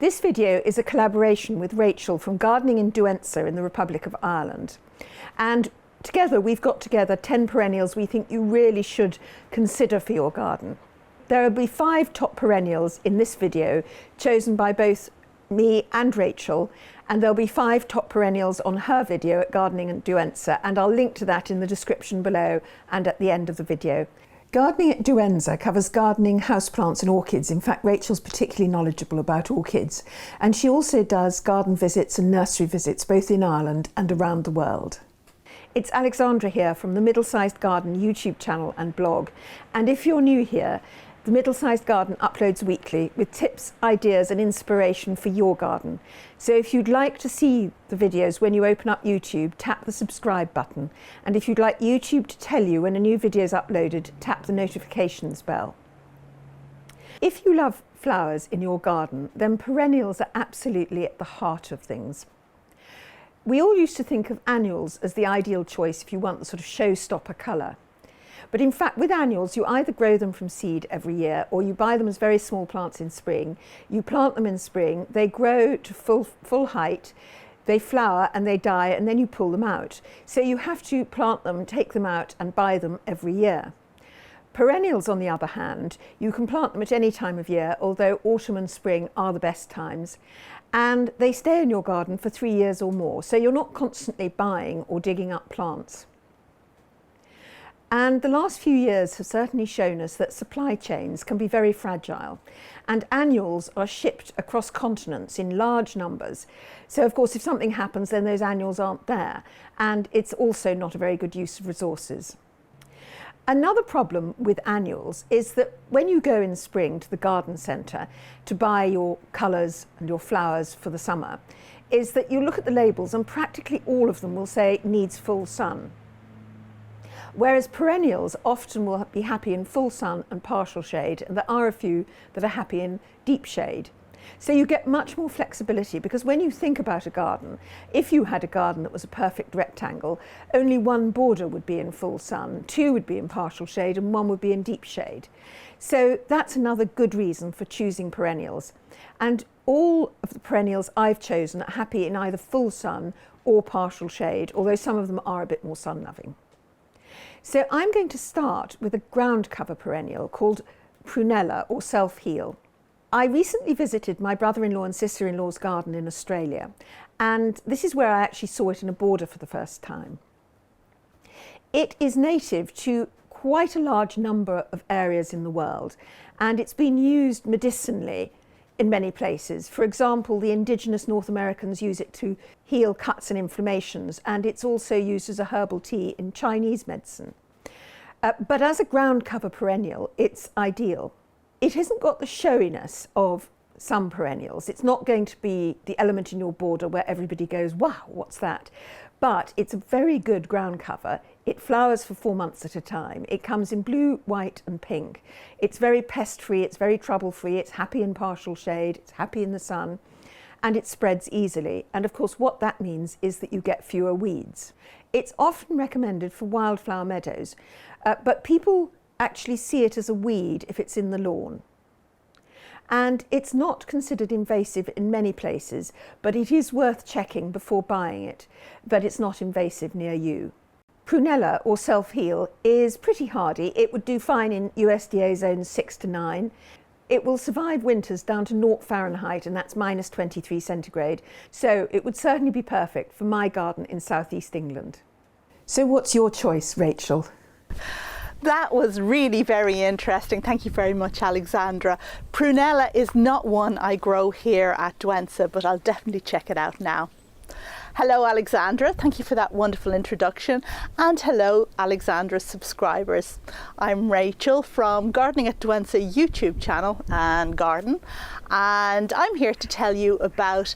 This video is a collaboration with Rachel from Gardening in Douentza in the Republic of Ireland. And together we've got together 10 perennials we think you really should consider for your garden. There will be 5 top perennials in this video chosen by both me and Rachel, and there'll be 5 top perennials on her video at Gardening in Douentza, and I'll link to that in the description below and at the end of the video. Gardening at Douentza covers gardening, houseplants and orchids. In fact, Rachel's particularly knowledgeable about orchids, and she also does garden visits and nursery visits both in Ireland and around the world. It's Alexandra here from the Middlesized Garden YouTube channel and blog, and if you're new here, the Middlesized Garden uploads weekly with tips, ideas and inspiration for your garden. So if you'd like to see the videos when you open up YouTube, tap the subscribe button. And if you'd like YouTube to tell you when a new video is uploaded, tap the notifications bell. If you love flowers in your garden, then perennials are absolutely at the heart of things. We all used to think of annuals as the ideal choice if you want the sort of showstopper colour. But in fact, with annuals, you either grow them from seed every year or you buy them as very small plants in spring. You plant them in spring, they grow to full height, they flower and they die, and then you pull them out. So you have to plant them, take them out and buy them every year. Perennials, on the other hand, you can plant them at any time of year, although autumn and spring are the best times. And they stay in your garden for 3 years or more, so you're not constantly buying or digging up plants. And the last few years have certainly shown us that supply chains can be very fragile, and annuals are shipped across continents in large numbers. So of course, if something happens, then those annuals aren't there, and it's also not a very good use of resources. Another problem with annuals is that when you go in spring to the garden centre to buy your colours and your flowers for the summer, is that you look at the labels and practically all of them will say needs full sun. Whereas perennials often will be happy in full sun and partial shade, and there are a few that are happy in deep shade. So you get much more flexibility, because when you think about a garden, if you had a garden that was a perfect rectangle, only one border would be in full sun, 2 would be in partial shade and 1 would be in deep shade. So that's another good reason for choosing perennials. And all of the perennials I've chosen are happy in either full sun or partial shade, although some of them are a bit more sun loving. So I'm going to start with a ground cover perennial called Prunella, or self-heal. I recently visited my brother-in-law and sister-in-law's garden in Australia, and this is where I actually saw it in a border for the first time. It is native to quite a large number of areas in the world, and it's been used medicinally in many places. For example, the indigenous North Americans use it to heal cuts and inflammations, and it's also used as a herbal tea in Chinese medicine. But as a ground cover perennial, it's ideal. It hasn't got the showiness of some perennials. It's not going to be the element in your border where everybody goes, wow, what's that? But it's a very good ground cover. It flowers for 4 months at a time. It comes in blue, white and pink. It's very pest-free, it's very trouble-free, it's happy in partial shade, it's happy in the sun, and it spreads easily. And of course, what that means is that you get fewer weeds. It's often recommended for wildflower meadows, but people actually see it as a weed if it's in the lawn. And it's not considered invasive in many places, but it is worth checking before buying it that it's not invasive near you. Prunella, or self-heal, is pretty hardy. It would do fine in USDA zones 6 to 9. It will survive winters down to 0 Fahrenheit, and that's minus 23 centigrade. So it would certainly be perfect for my garden in southeast England. So what's your choice, Rachel? That was really very interesting. Thank you very much, Alexandra. Prunella is not one I grow here at Douentza, but I'll definitely check it out now. Hello, Alexandra. Thank you for that wonderful introduction. And hello, Alexandra's subscribers. I'm Rachel from Gardening at Douentza YouTube channel and garden. And I'm here to tell you about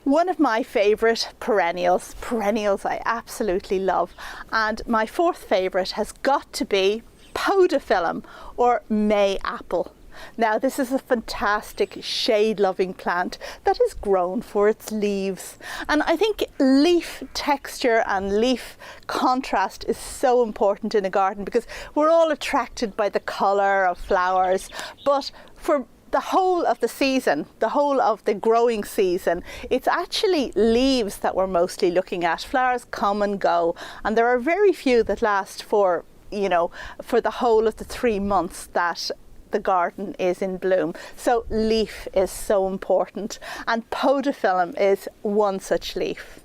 one of my favourite perennials. Perennials I absolutely love. And my 4th favourite has got to be Podophyllum, or May apple. Now, this is a fantastic shade-loving plant that is grown for its leaves. And I think leaf texture and leaf contrast is so important in a garden, because we're all attracted by the colour of flowers. But for the whole of the season, the whole of the growing season, it's actually leaves that we're mostly looking at. Flowers come and go, and there are very few that last for, you know, for the whole of the 3 months that the garden is in bloom. So leaf is so important, and Podophyllum is one such leaf.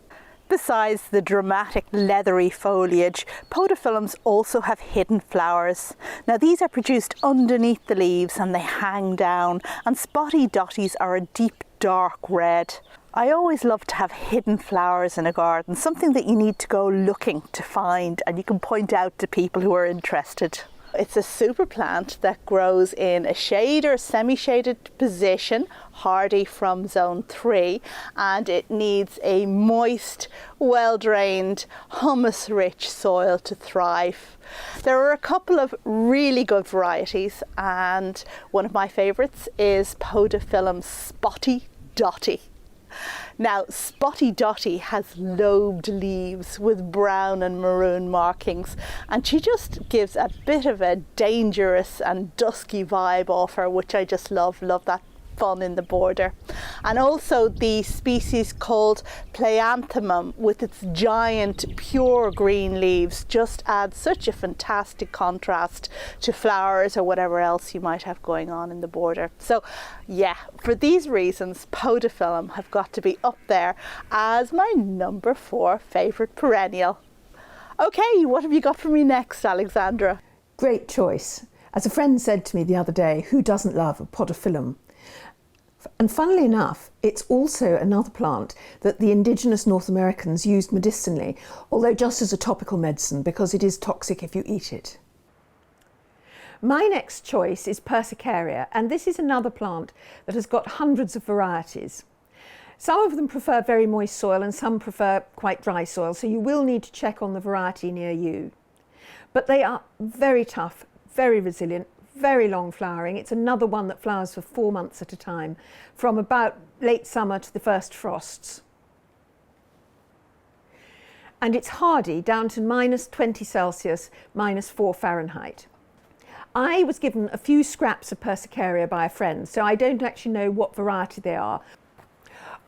Besides the dramatic leathery foliage, podophyllums also have hidden flowers. Now these are produced underneath the leaves and they hang down, and spotty dotties are a deep dark red. I always love to have hidden flowers in a garden, something that you need to go looking to find and you can point out to people who are interested. It's a super plant that grows in a shade or semi-shaded position, hardy from zone 3, and it needs a moist, well-drained, humus-rich soil to thrive. There are a couple of really good varieties, and one of my favourites is Podophyllum Spotty Dotty. Now, Spotty Dotty has lobed leaves with brown and maroon markings, and she just gives a bit of a dangerous and dusky vibe off her, which I just love that fun in the border. And also the species called Pleanthemum, with its giant pure green leaves, just adds such a fantastic contrast to flowers or whatever else you might have going on in the border. So yeah, for these reasons, Podophyllum have got to be up there as my number 4 favourite perennial. Okay, what have you got for me next, Alexandra? Great choice. As a friend said to me the other day, who doesn't love a Podophyllum? And funnily enough, it's also another plant that the indigenous North Americans used medicinally, although just as a topical medicine, because it is toxic if you eat it. My next choice is Persicaria, and this is another plant that has got hundreds of varieties. Some of them prefer very moist soil and some prefer quite dry soil, so you will need to check on the variety near you. But they are very tough, very resilient, very long flowering. It's another one that flowers for 4 months at a time, from about late summer to the first frosts. And it's hardy down to -20 Celsius, -4 Fahrenheit. I was given a few scraps of Persicaria by a friend, so I don't actually know what variety they are.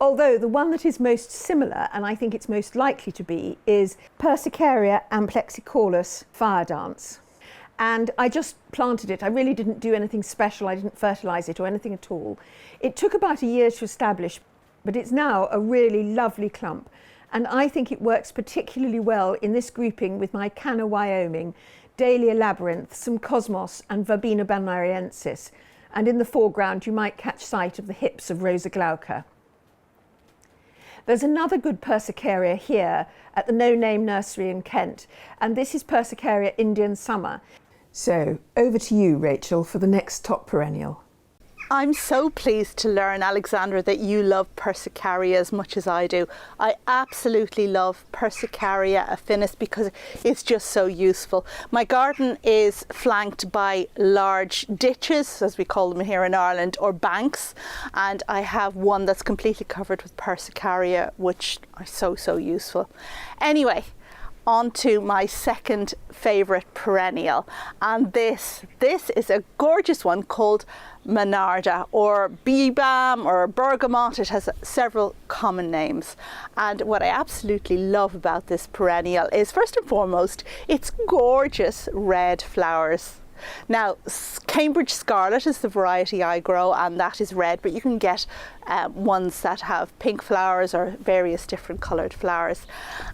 Although the one that is most similar, and I think it's most likely to be, is Persicaria amplexicaulis fire dance. And I just planted it. I really didn't do anything special. I didn't fertilise it or anything at all. It took about a year to establish, but it's now a really lovely clump. And I think it works particularly well in this grouping with my Canna Wyoming, Dahlia labyrinth, some Cosmos and Verbena banmariensis. And in the foreground you might catch sight of the hips of Rosa glauca. There's another good Persicaria here at the No Name Nursery in Kent, and this is Persicaria Indian Summer. So over to you, Rachel, for the next top perennial. I'm so pleased to learn, Alexandra, that you love Persicaria as much as I do. I absolutely love Persicaria affinis because it's just so useful. My garden is flanked by large ditches, as we call them here in Ireland, or banks, and I have one that's completely covered with Persicaria, which is so useful. Anyway, on to my second favourite perennial, and this is a gorgeous one called Monarda, or bee balm, or bergamot. It has several common names, and what I absolutely love about this perennial is, first and foremost, its gorgeous red flowers. Now, Cambridge Scarlet is the variety I grow, and that is red, but you can get ones that have pink flowers or various different coloured flowers.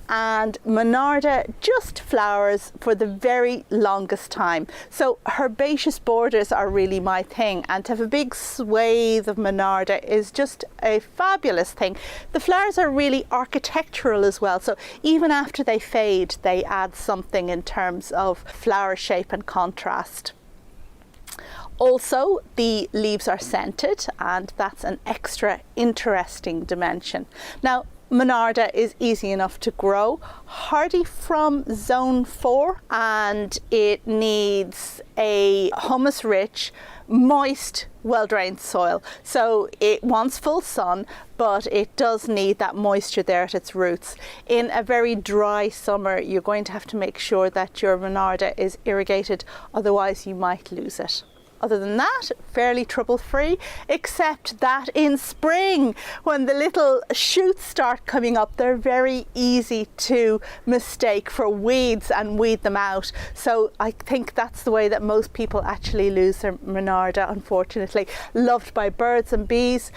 And Monarda just flowers for the very longest time. So herbaceous borders are really my thing, and to have a big swathe of Monarda is just a fabulous thing. The flowers are really architectural as well, so even after they fade, they add something in terms of flower shape and contrast. Also, the leaves are scented, and that's an extra interesting dimension. Now, Monarda is easy enough to grow, hardy from zone 4, and it needs a humus-rich, moist, well-drained soil. So it wants full sun, but it does need that moisture there at its roots. In a very dry summer, you're going to have to make sure that your Monarda is irrigated, otherwise you might lose it. Other than that, fairly trouble-free, except that in spring, when the little shoots start coming up, they're very easy to mistake for weeds and weed them out. So I think that's the way that most people actually lose their Monarda, unfortunately. Loved by birds and bees.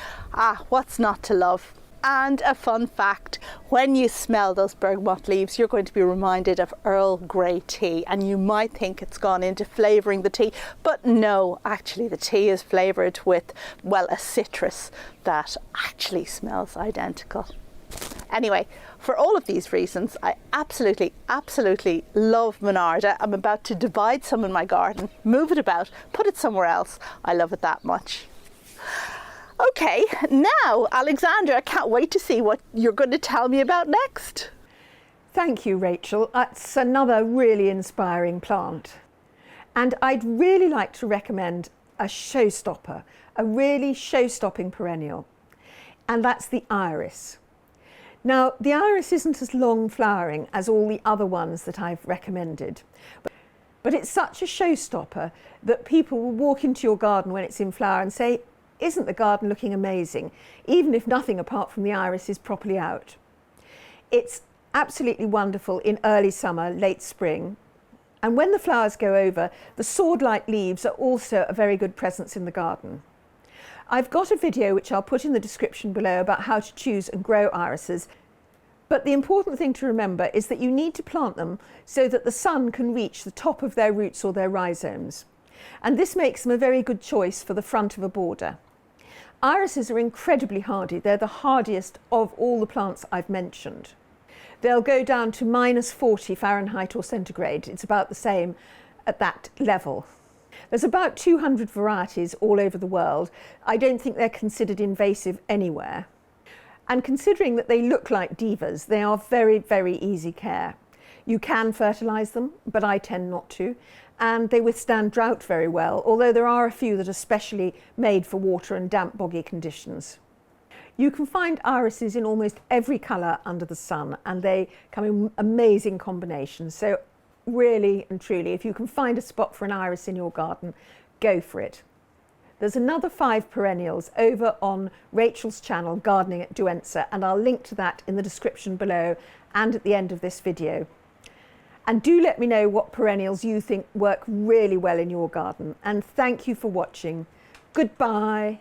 What's not to love? And a fun fact, when you smell those bergamot leaves, you're going to be reminded of Earl Grey tea, and you might think it's gone into flavouring the tea, but no, actually the tea is flavoured with, well, a citrus that actually smells identical. Anyway, for all of these reasons, I absolutely love Monarda. I'm about to divide some in my garden, move it about, put it somewhere else. I love it that much. Okay, now, Alexandra, I can't wait to see what you're going to tell me about next. Thank you, Rachel. That's another really inspiring plant. And I'd really like to recommend a showstopper, a really show-stopping perennial. And that's the iris. Now, the iris isn't as long flowering as all the other ones that I've recommended. But it's such a showstopper that people will walk into your garden when it's in flower and say, "Isn't the garden looking amazing?" even if nothing apart from the iris is properly out. It's absolutely wonderful in early summer, late spring. And when the flowers go over, the sword-like leaves are also a very good presence in the garden. I've got a video which I'll put in the description below about how to choose and grow irises. But the important thing to remember is that you need to plant them so that the sun can reach the top of their roots or their rhizomes. And this makes them a very good choice for the front of a border. Irises are incredibly hardy. They're the hardiest of all the plants I've mentioned. They'll go down to -40 Fahrenheit or centigrade. It's about the same at that level. There's about 200 varieties all over the world. I don't think they're considered invasive anywhere. And considering that they look like divas, they are very, very easy care. You can fertilise them, but I tend not to. And they withstand drought very well, although there are a few that are specially made for water and damp, boggy conditions. You can find irises in almost every colour under the sun, and they come in amazing combinations. So really and truly, if you can find a spot for an iris in your garden, go for it. There's another 5 perennials over on Rachel's channel, Gardening at Douentza, and I'll link to that in the description below and at the end of this video. And do let me know what perennials you think work really well in your garden. And thank you for watching. Goodbye.